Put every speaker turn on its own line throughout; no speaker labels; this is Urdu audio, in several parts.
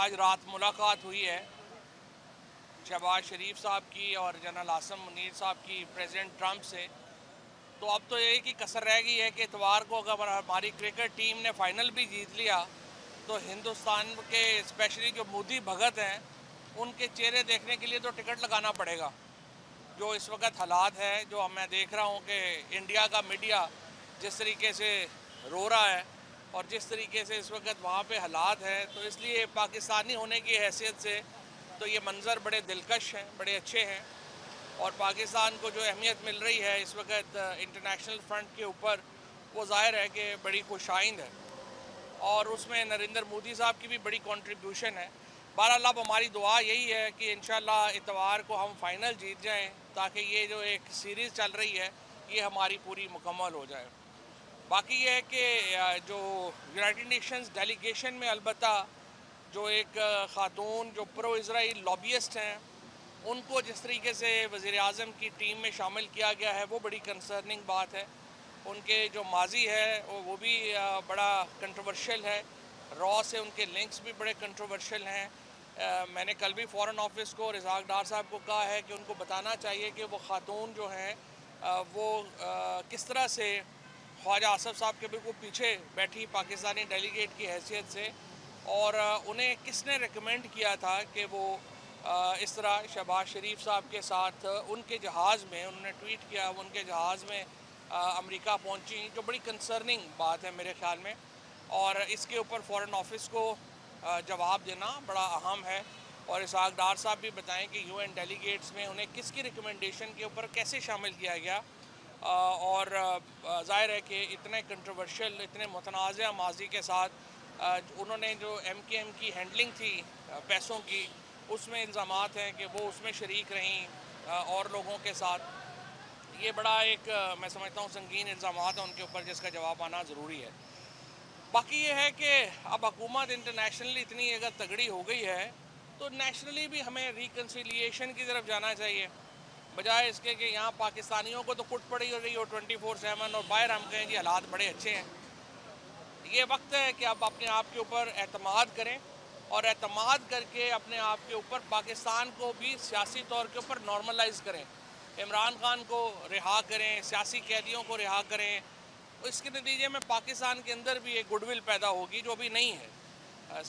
آج رات ملاقات ہوئی ہے شہباز شریف صاحب کی اور جنرل عاصم منیر صاحب کی پریزیڈنٹ ٹرمپ سے، تو اب تو ایک ہی کسر رہ گئی ہے کہ اتوار کو اگر ہماری کرکٹ ٹیم نے فائنل بھی جیت لیا تو ہندوستان کے اسپیشلی جو مودی بھگت ہیں ان کے چہرے دیکھنے کے لیے تو ٹکٹ لگانا پڑے گا۔ جو اس وقت حالات ہے، جو میں دیکھ رہا ہوں کہ انڈیا کا میڈیا جس طریقے سے رو رہا ہے اور جس طریقے سے اس وقت وہاں پہ حالات ہیں، تو اس لیے پاکستانی ہونے کی حیثیت سے تو یہ منظر بڑے دلکش ہیں، بڑے اچھے ہیں، اور پاکستان کو جو اہمیت مل رہی ہے اس وقت انٹرنیشنل فرنٹ کے اوپر، وہ ظاہر ہے کہ بڑی خوش آئند ہے، اور اس میں نریندر مودی صاحب کی بھی بڑی کنٹریبیوشن ہے۔ بہرحال اب ہماری دعا یہی ہے کہ انشاءاللہ اتوار کو ہم فائنل جیت جائیں تاکہ یہ جو ایک سیریز چل رہی ہے یہ ہماری پوری مکمل ہو جائے۔ باقی یہ ہے کہ جو یونائٹڈ نیشنز ڈیلیگیشن میں البتہ جو ایک خاتون جو پرو اسرائیل لابیسٹ ہیں، ان کو جس طریقے سے وزیر اعظم کی ٹیم میں شامل کیا گیا ہے وہ بڑی کنسرننگ بات ہے۔ ان کے جو ماضی ہے وہ بھی بڑا کنٹروورشل ہے، را سے ان کے لنکس بھی بڑے کنٹروورشل ہیں۔ میں نے کل بھی فورن آفس کو رزاق ڈار صاحب کو کہا ہے کہ ان کو بتانا چاہیے کہ وہ خاتون جو ہیں وہ کس طرح سے خواجہ آصف صاحب کے بالکل پیچھے بیٹھی پاکستانی ڈیلیگیٹ کی حیثیت سے، اور انہیں کس نے ریکمینڈ کیا تھا کہ وہ اس طرح شہباز شریف صاحب کے ساتھ ان کے جہاز میں، انہوں نے ٹویٹ کیا، ان کے جہاز میں امریکہ پہنچی، جو بڑی کنسرننگ بات ہے میرے خیال میں، اور اس کے اوپر فورن آفس کو جواب دینا بڑا اہم ہے، اور اسحاق ڈار صاحب بھی بتائیں کہ یو این ڈیلیگیٹس میں انہیں کس کی ریکمنڈیشن کے اوپر کیسے شامل کیا گیا، اور ظاہر ہے کہ اتنے کنٹروورشل، اتنے متنازع ماضی کے ساتھ انہوں نے جو ایم کے ایم کی ہینڈلنگ تھی پیسوں کی، اس میں الزامات ہیں کہ وہ اس میں شریک رہیں اور لوگوں کے ساتھ۔ یہ بڑا ایک میں سمجھتا ہوں سنگین الزامات ہیں ان کے اوپر، جس کا جواب آنا ضروری ہے۔ باقی یہ ہے کہ اب حکومت انٹرنیشنلی اتنی اگر تگڑی ہو گئی ہے تو نیشنلی بھی ہمیں ریکنسیلیشن کی طرف جانا چاہیے، بجائے اس کے کہ یہاں پاکستانیوں کو تو کٹ پڑی ہو رہی ہو 24/7 اور باہر ہم کہیں جی حالات بڑے اچھے ہیں۔ یہ وقت ہے کہ آپ اپنے آپ کے اوپر اعتماد کریں، اور اعتماد کر کے اپنے آپ کے اوپر پاکستان کو بھی سیاسی طور کے اوپر نارملائز کریں۔ عمران خان کو رہا کریں، سیاسی قیدیوں کو رہا کریں، اس کے نتیجے میں پاکستان کے اندر بھی ایک گڈ ول پیدا ہوگی جو ابھی نہیں ہے۔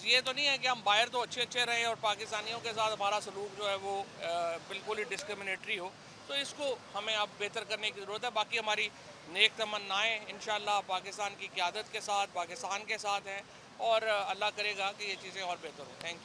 یہ تو نہیں ہے کہ ہم باہر تو اچھے اچھے رہیں اور پاکستانیوں کے ساتھ ہمارا سلوک جو ہے وہ بالکل ہی ڈسکرمنیٹری ہو، تو اس کو ہمیں اب بہتر کرنے کی ضرورت ہے۔ باقی ہماری نیک تمنائیں انشاءاللہ پاکستان کی قیادت کے ساتھ، پاکستان کے ساتھ ہیں، اور اللہ کرے گا کہ یہ چیزیں اور بہتر ہوں۔ Thank you.